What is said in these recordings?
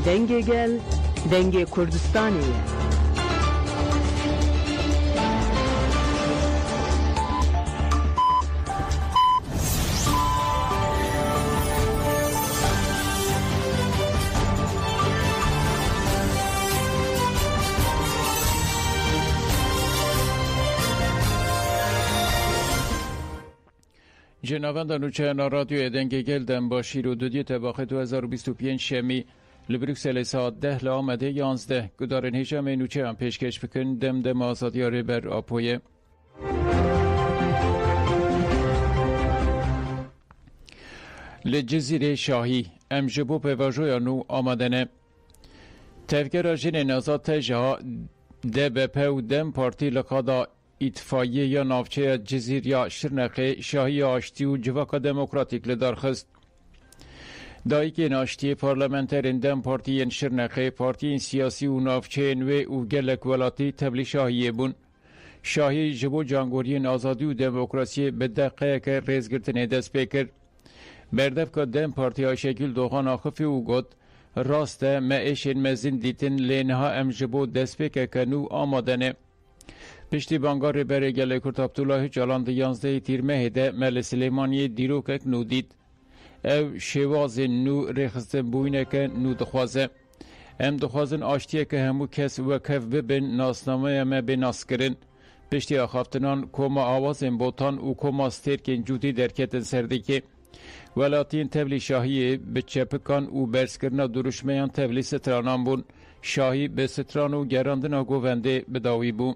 Denge gel, denge Kurdistaniye. جنابان نوچه رادیو دنگ گلدن با شیرودودی طباق 2025 شمی لبروکسل ساعت 10 لآمده 11 گدارن هجام نوچه هم پیشکش بکن دم آزادیاری بر آپویه. لجزیره شاهی امجبو پواجویا نو آمدنه تفگر جن نازاد تجها DBP و دم پارتی لقادا ایتفایه یا نافچه جزیر یا شرنقه شاهی آشتی و جواکا دموکراتیک لدارخست. دایی که ناشتی پارلمنترین دم پارتی شرنقه پارتی سیاسی و نافچه نوی و گلک ولاتی تبلی شاهیه بون. شاهی جبو جانگوری آزادی و دموکراسی به دقیقه که ریزگرتنه دست بکر. بردف که دم پارتی ها شکل دوخان آخفی و گد راسته معیشن مزین دیتن لینها ام جبو دست بکر کنو آمادنه. پشتی بانگار بر گله کرد عبدالله جالان 11 تیر مهده مل سلیمانی دیروکک نو دید. او شواز نو رخصتن بوینه که نو دخوازه. ام دخوازن آشتیه که همو کس و کف ببین ناسنامه ما بناس کرن. پشتی آخافتنان کما آوازن بوتان و کما سترکن جودی درکتن سردکی. ولاتین تبلی شاهی به چپکان و برسکرنا درشمیان تبلی سترانان بون. شاهی به ستران و گراندنا گوونده بداوی بون.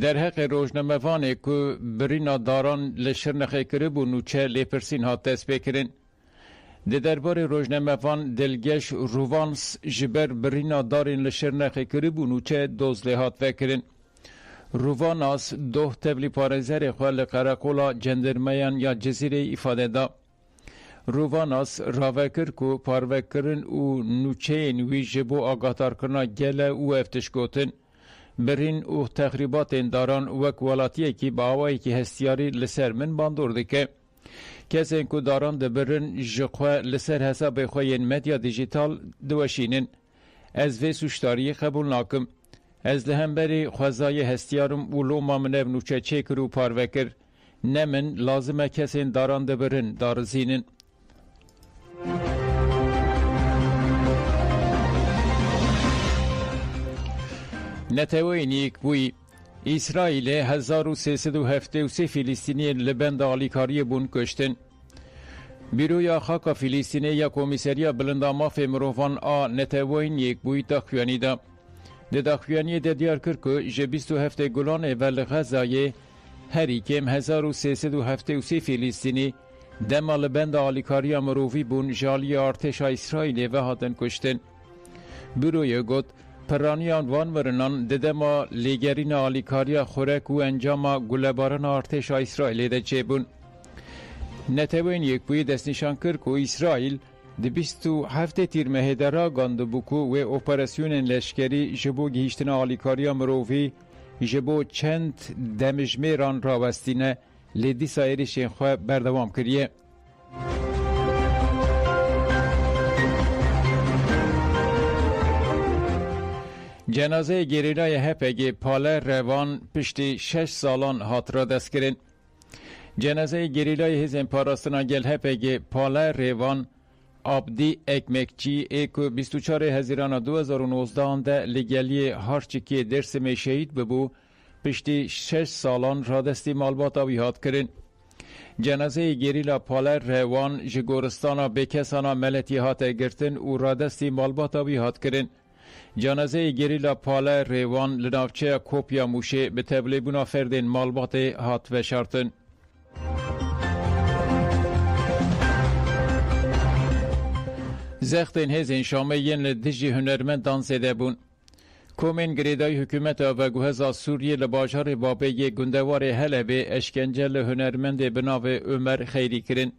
در حق روزنامه‌وانی که برینا داران لشرنخه کربو نوچه لیپرسین ها دست بکرین. ده دربار روزنامه‌وان دلگش روانس جبر برینا دارین لشرنخه کربو نوچه دوزله هات وکرین. رواناس دو تبلی پارزر خوال قرقولا جندرمیان یا جزیره ifade دا. رواناس راوکر کو پاروکرن و نوچه نوی جبو آگاتار کرنا گله و افتش گوتن. برین او تخریبات داران وک ولاتیه کی با آوائی کی هستیاری لسر من باندورده که کسی که داران ده برین جخواه لسر حساب خواه مدیا دیجیتال دوشینن. از وی سوشتاری قبول ناکم. از لهمبری خوزای هستیارم و لوما منو نوچه چکر و پاروکر نمن لازمه کسی داران ده برین دارزینن. نتوینیک بوی اسرائیل 1373 فلسطینی لبند آلیکاری بون کشتن. بیروی خاک فلسطینی یا کمیسریا بلنداماف مروفان نتوینیک بوی داخوانی دا. ده داخوانی ده دیار کرد که جه 27 گلان اول غزای هری کم 1373 فلسطینی دم لبند آلیکاری مروفی بون جالی ارتش اسرائیل و هاتن کشتن. بیروی گفت پرانیان وان ورنان ددما لیگرین آلیکاریا خورک و انجام گلباران ارتش اسرائیل ده چه بون. نتوین یک بوی دست نشان کرد که اسرائیل ده 27 تیر مهدرا گانده بکو و اپراسیون لشکری جبو گیشتن آلیکاریا مروفی جبو چند دمجمیران راوستینه لیدی سایر شنخواه بردوام کریه. جنازه گریلای هپگی پاله روان پشتی 6 سالان هاترا دست کرن. جنازه گریلای هزین پاراستنا گل هپگی پاله روان آبدی اکمکچی ایکو 24 هزیران 2019 ده لگلی هارچکی درسم شهید ببو پشتی 6 سالان را دستی مالباتا ویهات کرن. جنازه گریلا پاله روان جگورستانا بکسانا ملتی هات گرتن و را دستی مالباتا ویهات کرن. جنازه گریلا پاله ریوان لنافچه کوپیا موشه به تبلیبونا فردین مالبات هات و شرطن. زختین هزین شامه ین لدجی هنرمندان زده بون. کومین گریدای حکومت و گوهزا سوریه لباجار بابه ی گندوار هلبه اشکنجل هنرمند بناو عمر خیری کرن.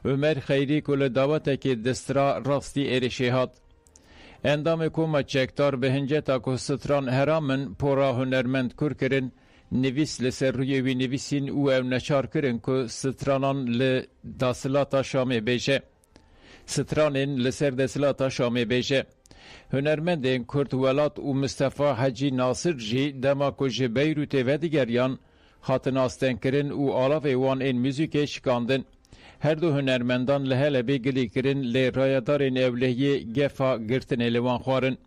عمر خیری کل دعوته که دسترا راستی ارشه هات. اندام کوما چکتار به هنجتا که ستران هرامن پورا هنرمند کر کرن نویس لسر روی وی نویسین او او نچار کرن که سترانان لداسلاتا شامه بیجه. سترانین لسر دسلاتا شامه بیجه. هنرمندین کرد ولات و مصطفی حجی ناصر جی دما کو جی بیروت و دیگریان هاتن آستن کرن و آلاف وان این موزیک شکاندن. هر دو هنرمندان لحل بگلی کرن لی رایدارین اولهی گفا گرتن لوان خوارن.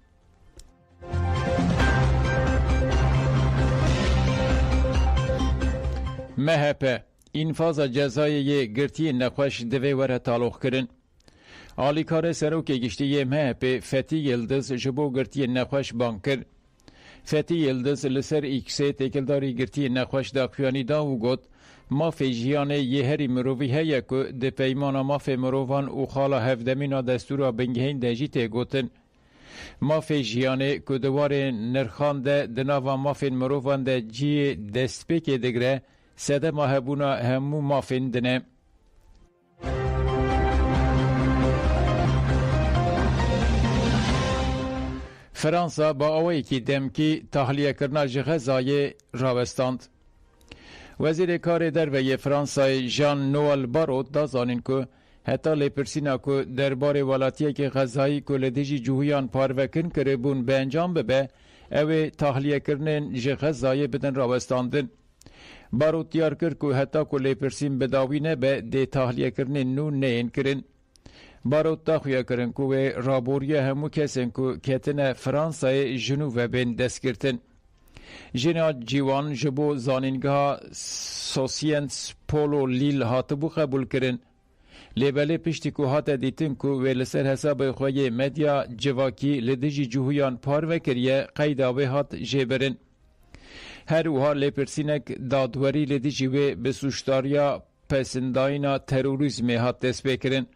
MHP infaz cezayı girtiye nexweş divê were taloq kirin. Alîkarê Serokê Giştî MHP Fetî Yıldız ji bo girtiyê nexweş bang kir. Fetî Yıldız li ser X'ê têkildarî girtiyê nexweş daxuyanî da û got mafê jiyanê yê herî mirovî heye ku di peymana mafê mirovan û xala hevdemîna destûra bingehîn de jî tê gotin. Mafê jiyanê ku di warê nirxan de di nava mafên mirovan de ciyê destpêkê digire sedema hebûna hemû mafên dine. Fransa ba awayekî demkî tahliyekirina ji Xezayê rawestand. Wezîrê Karê Derveyê Fransayê Jean-Noël Barrot da zanîn ku heta lêpirsîna ku derbarê welatiyekê Xezayî ku li dijî cûhiyan parvekin kiribûn bi encam bibe, ew ê tahliyekirinên ji Xezayê bidin rawestandin. Barrot diyar kir ku heta ku lêpirsîn bi dawî nebe dê tahliyekirinên nû neyên kirin. Barrot daxuya kirin ku wê raboriya hemû kesên ku ketine Fransayê ji nû vebên destgirtin. Jina Ciwan ji bo zanîngeha Sciences Po Lille hatibû qebûl kirin. Lêbelê piştî ku hate dîtin ku wê li ser hesabê xwe yê medya civakî li dijî cûhiyan parve kiriye, qeyda wê hat jêbirin. Her wiha lêpirsînek dadwerî li dijî wê bi suçdariya pesindayîna terorîzmê hat destpêkirin.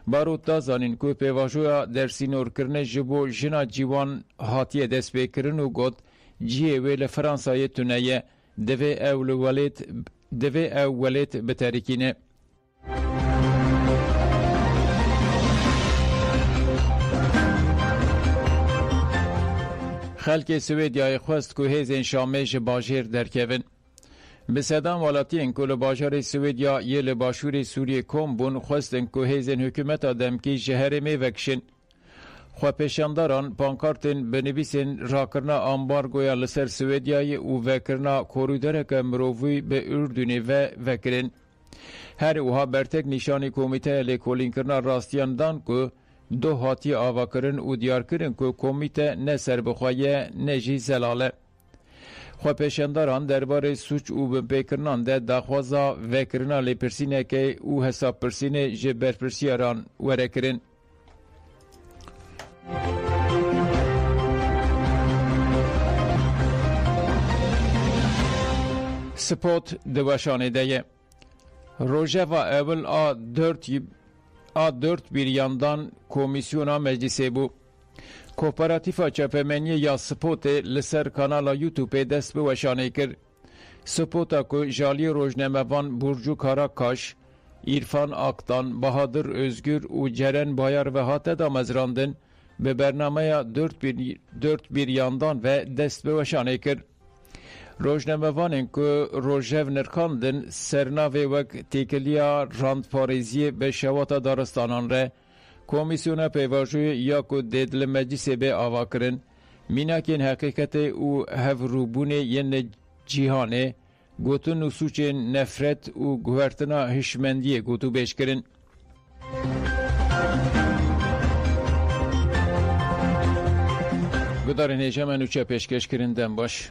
Barrot da zanîn ku pêvajoya dersînorkirinê ji bo jina ciwan hatiye destpêkirin û got ciyê wê li Fransayê tune ye, divê ew welêt biterikîne. Xelkê Swêdyayê xwest ku hêzên Şamê ji bajêr derkevin. Bi sedan welatiyên ku li bajarê Swêdya yê li başûrê Sûriyê kom bûn, xwestin ku hêzên hikûmeta demkî ji herêmê vekişin. Xwepêşandaran pankartên bi nivîsên rakirina ambargoya li ser Swêdyayê û vekirina korîdoreka mirovî bi Ürdünê ve vekirin. Her wiha bertek nîşanî Komîteya Lêkolînkirina Rastiyan dan ku du hatiye avakirin û diyarkirin ku komîte ne serbixwe ye ne jî zelale. Xwepêşandaran derbarê sûç û binpêkirinan de daxwaza vekirina lêpirsînekê û hesabpirsînê ji berpirsiyaran were kirin. Spot di weşanê de ye. Rojeva evil a dört bir yandan komisyona meclisê bû. Kooperatifa Çepemeniyê ya Spotê li ser kanala YouTubeê dest bi weşanê kir. Spota ku jaliyê rojnamevan Burcu Karakaş, İrfan Aktan, Bahadır Özgür û Ceren Bayar ve hate da mezrandin, bi bernameya dört bir yandan ve dest bi weşanê kir. Rojnamevanên ku rojev nirxandin sernavê wek têkiliya randparêziyê bi şewata daristanan re, Komisyona pêvajoyê ya ku dê li meclisê bê ava kirin, mînakên heqîqetê û hevrûbûnê yên cîhanê, gotin û sûçên nefret û guhertina hişmendiyê gotûbêj kirin. Gudarên hêja me nûçe pêşkêşkirin dem baş.